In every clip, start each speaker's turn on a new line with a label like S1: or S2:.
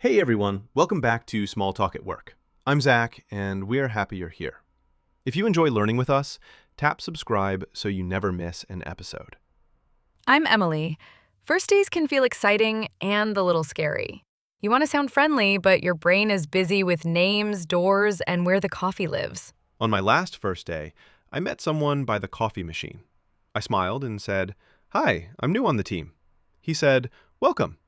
S1: Hey everyone, welcome back to Small Talk at Work. I'm Zach, and we're happy you're here. If you enjoy learning with us, tap subscribe so you never miss an episode.
S2: I'm Emily. First days can feel exciting and a little scary. You want to sound friendly, but your brain is busy with names, doors, and where the coffee lives.
S1: On my last first day, I met someone by the coffee machine. I smiled and said, "Hi, I'm new on the team." He said, "Welcome."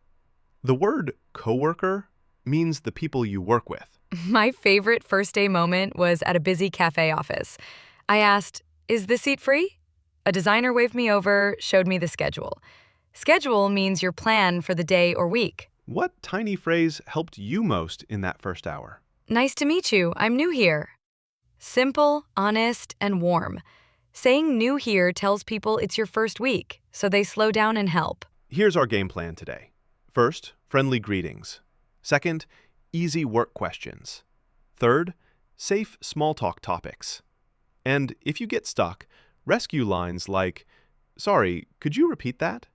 S1: The word coworker means the people you work with.
S2: My favorite first day moment was at a busy cafe office. I asked, "Is this seat free?" A designer waved me over, showed me the schedule. Schedule means your plan for the day or week.
S1: What tiny phrase helped you most in that first hour?
S2: Nice to meet you. I'm new here. Simple, honest, and warm. Saying new here tells people it's your first week, so they slow down and help.
S1: Here's our game plan today. First, friendly greetings. Second, easy work questions. Third, safe small talk topics. And if you get stuck, rescue lines like, "Sorry, could you repeat that?"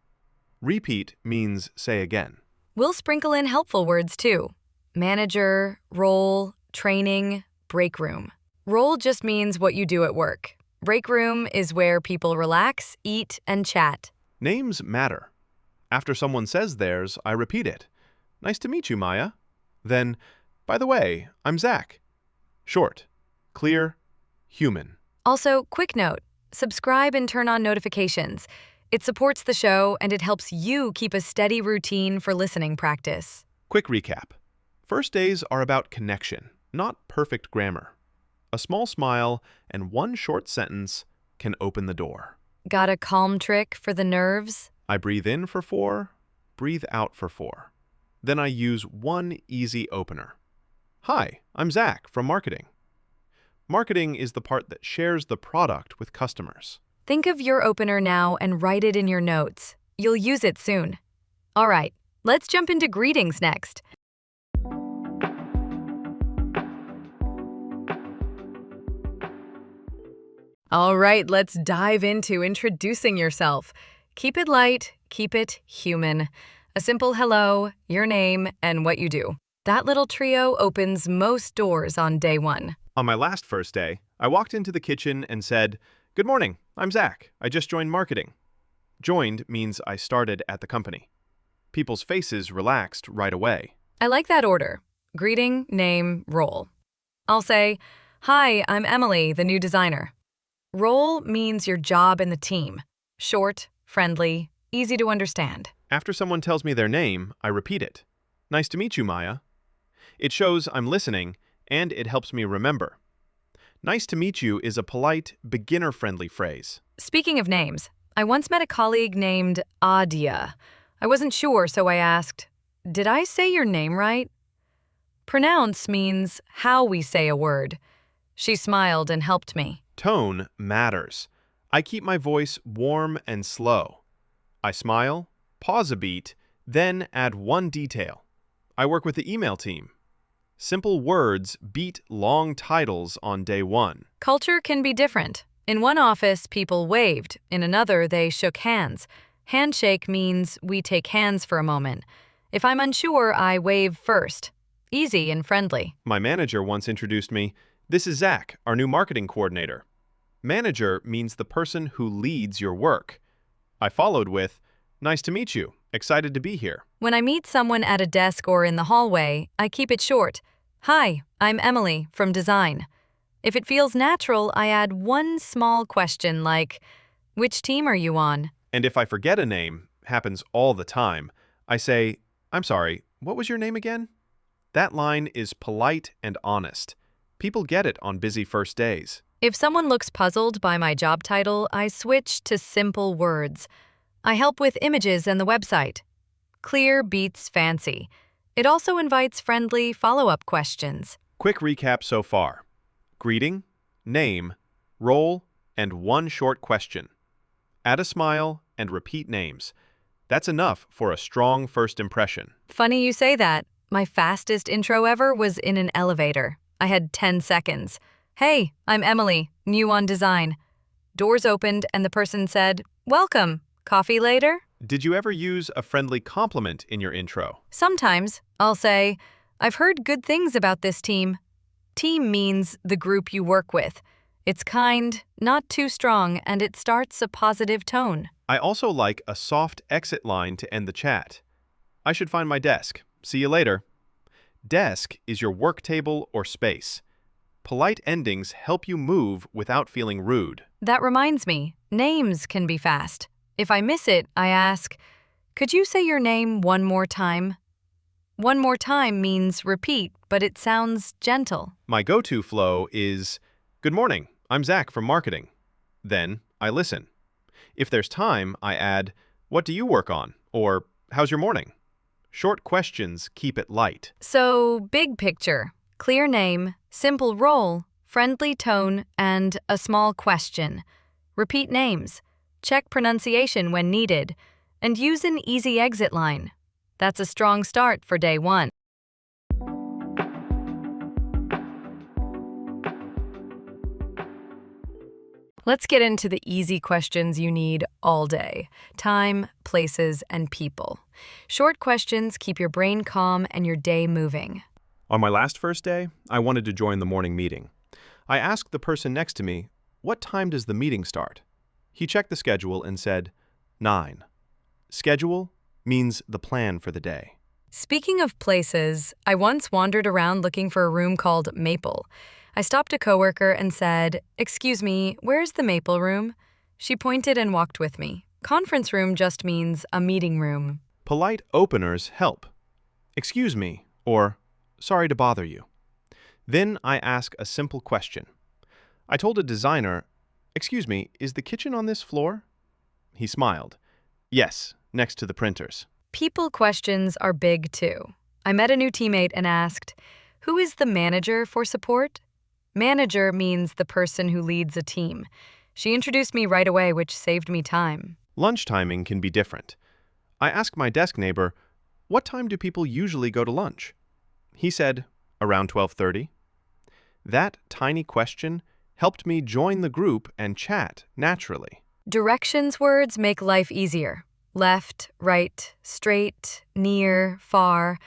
S1: Repeat means say again.
S2: We'll sprinkle in helpful words too. Manager, role, training, break room. Role just means what you do at work. Break room is where people relax, eat, and chat.
S1: Names matter. After someone says theirs, I repeat it. "Nice to meet you, Maya." Then, "By the way, I'm Zach." Short, clear, human.
S2: Also, quick note, subscribe and turn on notifications. It supports the show and it helps you keep a steady routine for listening practice.
S1: Quick recap. First days are about connection, not perfect grammar. A small smile and one short sentence can open the door.
S2: Got a calm trick for the nerves?
S1: I breathe in for 4, breathe out for 4. Then I use one easy opener. "Hi, I'm Zach from marketing." Marketing is the part that shares the product with customers.
S2: Think of your opener now and write it in your notes. You'll use it soon. All right, let's jump into greetings next. All right, let's dive into introducing yourself. Keep it light, keep it human. A simple hello, your name, and what you do. That little trio opens most doors on day one.
S1: On my last first day, I walked into the kitchen and said, "Good morning, I'm Zach. I just joined marketing." Joined means I started at the company. People's faces relaxed right away.
S2: I like that order. Greeting, name, role. I'll say, "Hi, I'm Emily, the new designer." Role means your job in the team. Short, friendly, easy to understand.
S1: After someone tells me their name, I repeat it. "Nice to meet you, Maya." It shows I'm listening, and it helps me remember. "Nice to meet you" is a polite, beginner-friendly phrase.
S2: Speaking of names, I once met a colleague named Adia. I wasn't sure, so I asked, "Did I say your name right?" Pronounce means how we say a word. She smiled and helped me.
S1: Tone matters. I keep my voice warm and slow. I smile, pause a beat, then add one detail. I work with the email team. Simple words beat long titles on day one.
S2: Culture can be different. In one office, people waved. In another, they shook hands. Handshake means we take hands for a moment. If I'm unsure, I wave first. Easy and friendly.
S1: My manager once introduced me. "This is Zach, our new marketing coordinator." Manager means the person who leads your work. I followed with, "Nice to meet you. Excited to be here."
S2: When I meet someone at a desk or in the hallway, I keep it short. "Hi, I'm Emily from design." If it feels natural, I add one small question like, "Which team are you on?"
S1: And if I forget a name, happens all the time, I say, "I'm sorry, what was your name again?" That line is polite and honest. People get it on busy first days.
S2: If someone looks puzzled by my job title, I switch to simple words. I help with images and the website. Clear beats fancy. It also invites friendly follow-up questions.
S1: Quick recap so far. Greeting, name, role, and one short question. Add a smile and repeat names. That's enough for a strong first impression.
S2: Funny you say that. My fastest intro ever was in an elevator. I had 10 seconds. "Hey, I'm Emily, new on design." Doors opened and the person said, "Welcome. Coffee later?"
S1: Did you ever use a friendly compliment in your intro?
S2: Sometimes I'll say, I've heard good things about this team. Team means the group you work with. It's kind, not too strong, and it starts a positive tone.
S1: I also like a soft exit line to end the chat. I should find my desk. See you later. Desk is your work table or space. Polite endings help you move without feeling rude.
S2: That reminds me, names can be fast. If I miss it, I ask, could you say your name one more time? One more time means repeat, but it sounds gentle.
S1: My go-to flow is, "Good morning, I'm Zach from marketing." Then I listen. If there's time, I add, "What do you work on?" or "How's your morning?" Short questions keep it light.
S2: So, big picture, clear name, simple role, friendly tone, and a small question. Repeat names, check pronunciation when needed, and use an easy exit line. That's a strong start for day one. Let's get into the easy questions you need all day. Time, places, and people. Short questions keep your brain calm and your day moving.
S1: On my last first day, I wanted to join the morning meeting. I asked the person next to me, "What time does the meeting start?" He checked the schedule and said, 9. Schedule means the plan for the day.
S2: Speaking of places, I once wandered around looking for a room called Maple. I stopped a coworker and said, "Excuse me, where's the Maple room?" She pointed and walked with me. Conference room just means a meeting room.
S1: Polite openers help. "Excuse me," or "Sorry to bother you." Then I ask a simple question. I told a designer, "Excuse me, is the kitchen on this floor?" He smiled. "Yes, next to the printers."
S2: People questions are big too. I met a new teammate and asked, "Who is the manager for support?" Manager means the person who leads a team. She introduced me right away, which saved me time.
S1: Lunch timing can be different. I asked my desk neighbor, "What time do people usually go to lunch?" He said, "Around 12:30. That tiny question helped me join the group and chat naturally.
S2: Directions words make life easier. Left, right, straight, near, far.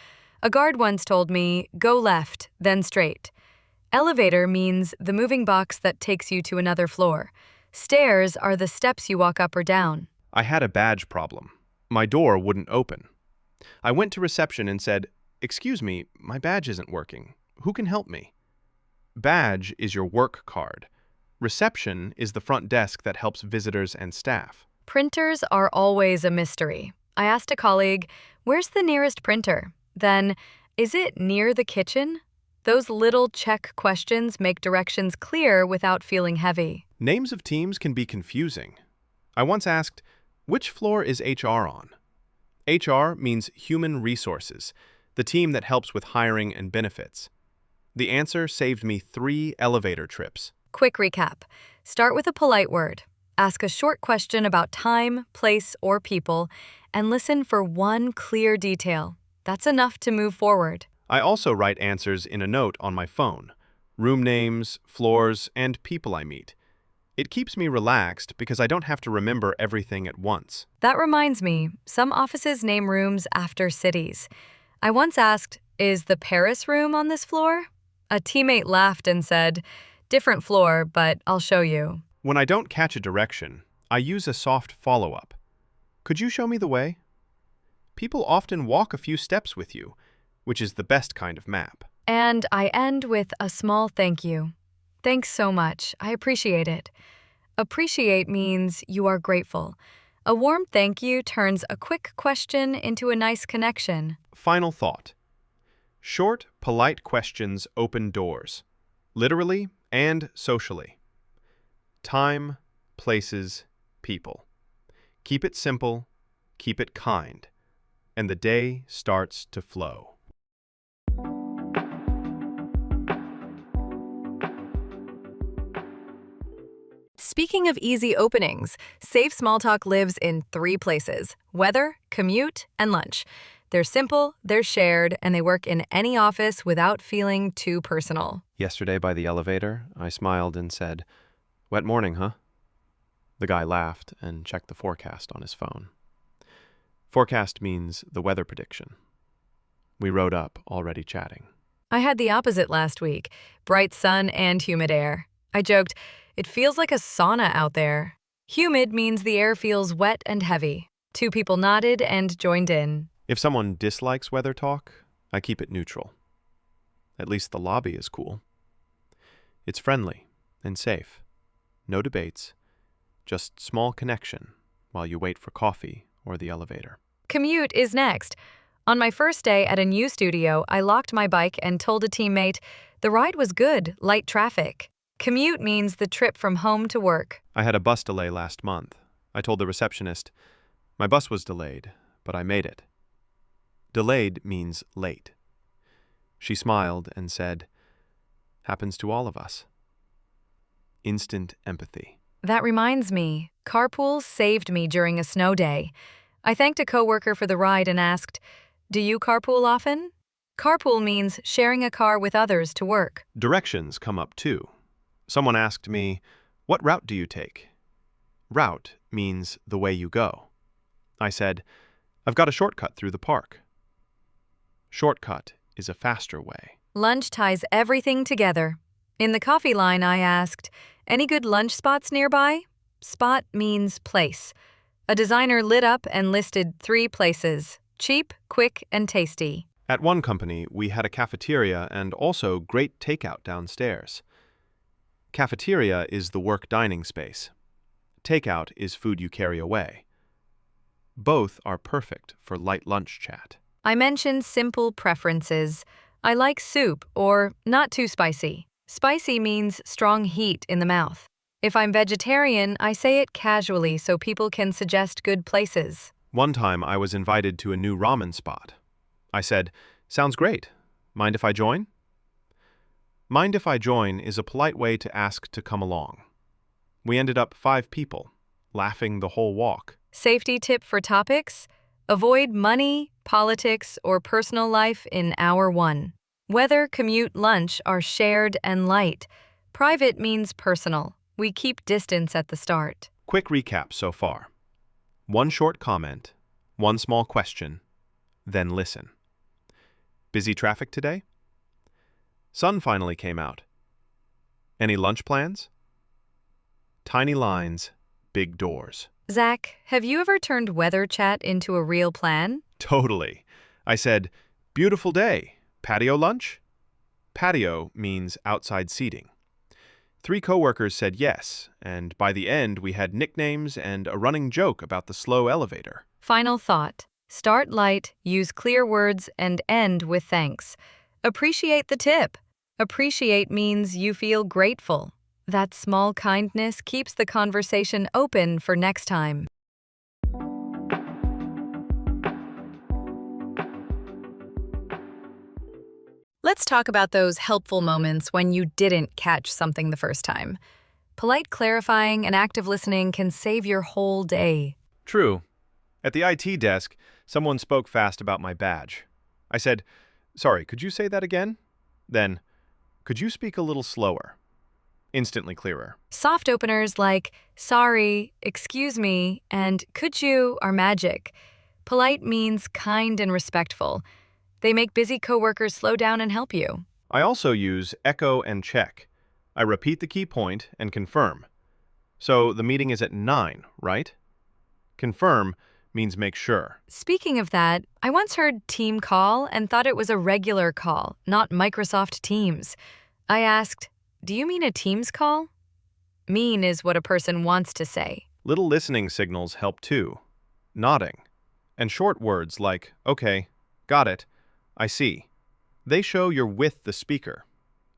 S2: A guard once told me, go left, then straight. Elevator means the moving box that takes you to another floor. Stairs are the steps you walk up or down.
S1: I had a badge problem. My door wouldn't open. I went to reception and said, "Excuse me, my badge isn't working. Who can help me?" Badge is your work card. Reception is the front desk that helps visitors and staff.
S2: Printers are always a mystery. I asked a colleague, where's the nearest printer? Then, is it near the kitchen? Those little check questions make directions clear without feeling heavy.
S1: Names of teams can be confusing. I once asked, "Which floor is HR on?" HR means human resources, the team that helps with hiring and benefits. The answer saved me 3 elevator trips.
S2: Quick recap. Start with a polite word. Ask a short question about time, place, or people, and listen for one clear detail. That's enough to move forward.
S1: I also write answers in a note on my phone, room names, floors, and people I meet. It keeps me relaxed because I don't have to remember everything at once.
S2: That reminds me, some offices name rooms after cities. I once asked, is the Paris room on this floor? A teammate laughed and said, different floor, but I'll show you.
S1: When I don't catch a direction, I use a soft follow-up. Could you show me the way? People often walk a few steps with you, which is the best kind of map.
S2: And I end with a small thank you. Thanks so much. I appreciate it. Appreciate means you are grateful. A warm thank you turns a quick question into a nice connection.
S1: Final thought. Short, polite questions open doors, literally and socially. Time, places, people. Keep it simple, keep it kind, and the day starts to flow.
S2: Speaking of easy openings, Safe Small Talk lives in 3 places: weather, commute, and lunch. They're simple, they're shared, and they work in any office without feeling too personal.
S1: Yesterday by the elevator, I smiled and said, "Wet morning, huh?" The guy laughed and checked the forecast on his phone. Forecast means the weather prediction. We rode up, already chatting.
S2: I had the opposite last week, bright sun and humid air. I joked, it feels like a sauna out there. Humid means the air feels wet and heavy. Two people nodded and joined in.
S1: If someone dislikes weather talk, I keep it neutral. At least the lobby is cool. It's friendly and safe. No debates, just small connection while you wait for coffee or the elevator.
S2: Commute is next. On my first day at a new studio, I locked my bike and told a teammate, the ride was good, light traffic. Commute means the trip from home to work.
S1: I had a bus delay last month. I told the receptionist, my bus was delayed, but I made it. Delayed means late. She smiled and said, happens to all of us. Instant empathy.
S2: That reminds me, carpools saved me during a snow day. I thanked a coworker for the ride and asked, do you carpool often? Carpool means sharing a car with others to work.
S1: Directions come up too. Someone asked me, what route do you take? Route means the way you go. I said, I've got a shortcut through the park. Shortcut is a faster way.
S2: Lunch ties everything together. In the coffee line, I asked, any good lunch spots nearby? Spot means place. A designer lit up and listed 3 places: cheap, quick, and tasty.
S1: At one company, we had a cafeteria and also great takeout downstairs. Cafeteria is the work dining space. Takeout is food you carry away. Both are perfect for light lunch chat.
S2: I mentioned simple preferences. I like soup or not too spicy. Spicy means strong heat in the mouth. If I'm vegetarian, I say it casually so people can suggest good places.
S1: One time I was invited to a new ramen spot. I said, sounds great. Mind if I join? Mind if I join is a polite way to ask to come along. We ended up 5 people, laughing the whole walk.
S2: Safety tip for topics: avoid money, politics, or personal life in hour 1. Weather, commute, lunch are shared and light. Private means personal. We keep distance at the start.
S1: Quick recap so far. 1 short comment, 1 small question, then listen. Busy traffic today? Sun finally came out. Any lunch plans? Tiny lines, big doors.
S2: Zach, have you ever turned weather chat into a real plan?
S1: Totally. I said, beautiful day. Patio lunch? Patio means outside seating. 3 coworkers said yes, and by the end we had nicknames and a running joke about the slow elevator.
S2: Final thought. Start light, use clear words, and end with thanks. Appreciate the tip. Appreciate means you feel grateful. That small kindness keeps the conversation open for next time. Let's talk about those helpful moments when you didn't catch something the first time. Polite clarifying and active listening can save your whole day.
S1: True. At the IT desk, someone spoke fast about my badge. I said, sorry, could you say that again? Then, could you speak a little slower? Instantly clearer.
S2: Soft openers like sorry, excuse me, and could you are magic. Polite means kind and respectful. They make busy coworkers slow down and help you.
S1: I also use echo and check. I repeat the key point and confirm. So the meeting is at 9, right? Confirm means make sure.
S2: Speaking of that, I once heard team call and thought it was a regular call, not Microsoft Teams. I asked, do you mean a Teams call? Mean is what a person wants to say.
S1: Little listening signals help too. Nodding. And short words like, okay, got it, I see. They show you're with the speaker,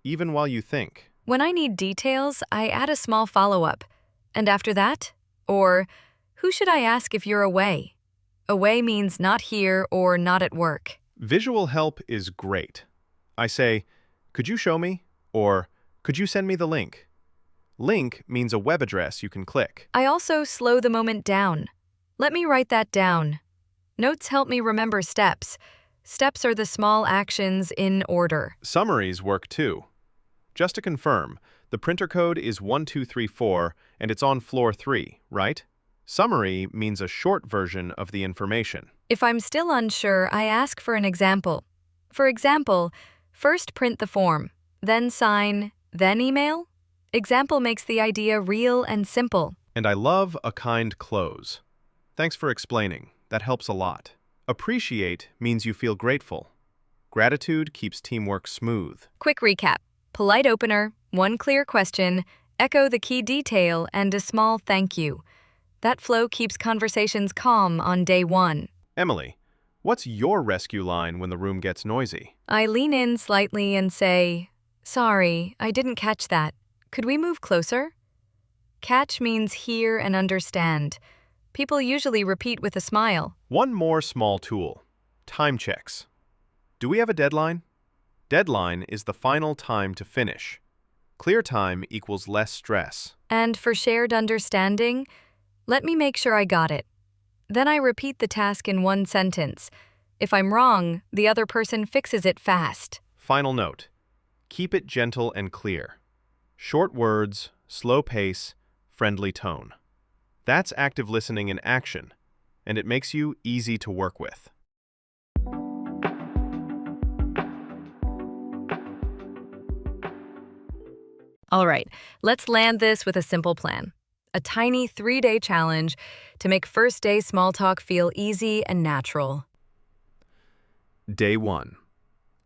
S1: even while you think.
S2: When I need details, I add a small follow-up. And after that? Or, who should I ask if you're away? Away means not here or not at work.
S1: Visual help is great. I say, could you show me? Or, could you send me the link? Link means a web address you can click.
S2: I also slow the moment down. Let me write that down. Notes help me remember steps. Steps are the small actions in order.
S1: Summaries work too. Just to confirm, the printer code is 1234 and it's on floor 3, right? Summary means a short version of the information.
S2: If I'm still unsure, I ask for an example. For example, first print the form, then sign, then email. Example makes the idea real and simple.
S1: And I love a kind close. Thanks for explaining. That helps a lot. Appreciate means you feel grateful. Gratitude keeps teamwork smooth.
S2: Quick recap. Polite opener, one clear question, echo the key detail, and a small thank you. That flow keeps conversations calm on day one.
S1: Emily, what's your rescue line when the room gets noisy?
S2: I lean in slightly and say, "Sorry, I didn't catch that. Could we move closer?" Catch means hear and understand. People usually repeat with a smile.
S1: One more small tool. Time checks. Do we have a deadline? Deadline is the final time to finish. Clear time equals less stress.
S2: And for shared understanding, let me make sure I got it. Then I repeat the task in one sentence. If I'm wrong, the other person fixes it fast.
S1: Final note. Keep it gentle and clear. Short words, slow pace, friendly tone. That's active listening in action, and it makes you easy to work with.
S2: All right, let's land this with a simple plan. A tiny 3-day challenge to make first day small talk feel easy and natural.
S1: Day 1.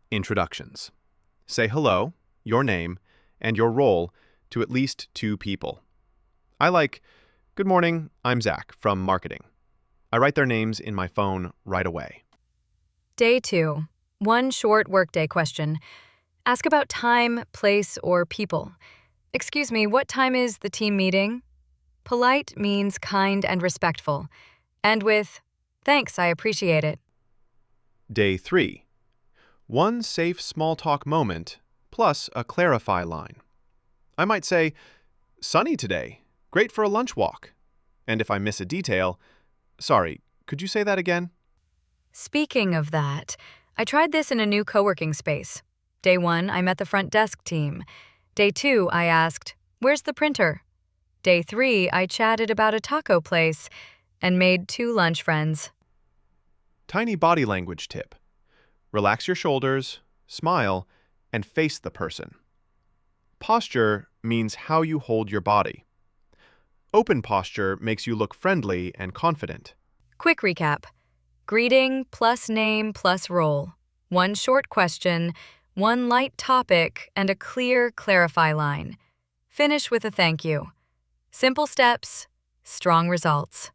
S1: Introductions. Say hello, your name, and your role to at least 2 people. I like, "Good morning, I'm Zach from marketing." I write their names in my phone right away.
S2: Day 2. One short workday question. Ask about time, place, or people. "Excuse me, what time is the team meeting?" Polite means kind and respectful. And with, "Thanks, I appreciate it."
S1: Day 3. One safe small talk moment plus a clarify line. I might say, "Sunny today. Great for a lunch walk." And if I miss a detail, "Sorry, could you say that again?"
S2: Speaking of that, I tried this in a new co-working space. Day 1, I met the front desk team. Day 2, I asked, "Where's the printer?" Day 3, I chatted about a taco place and made 2 lunch friends.
S1: Tiny body language tip. Relax your shoulders, smile, and face the person. Posture means how you hold your body. Open posture makes you look friendly and confident.
S2: Quick recap. Greeting plus name plus role. One short question, one light topic, and a clear clarify line. Finish with a thank you. Simple steps, strong results.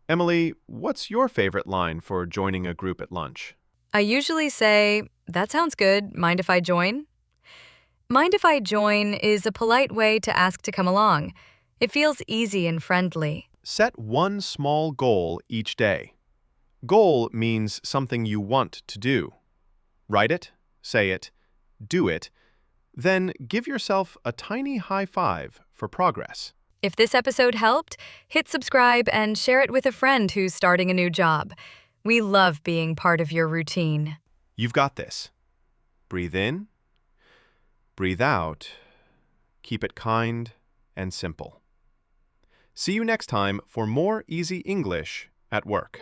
S1: Emily, what's your favorite line for joining a group at lunch?
S2: I usually say, "That sounds good. Mind if I join?" Mind if I join is a polite way to ask to come along. It feels easy and friendly.
S1: Set one small goal each day. Goal means something you want to do. Write it, say it, do it, then give yourself a tiny high five for progress.
S2: If this episode helped, hit subscribe and share it with a friend who's starting a new job. We love being part of your routine.
S1: You've got this. Breathe in, breathe out, keep it kind and simple. See you next time for more easy English at work.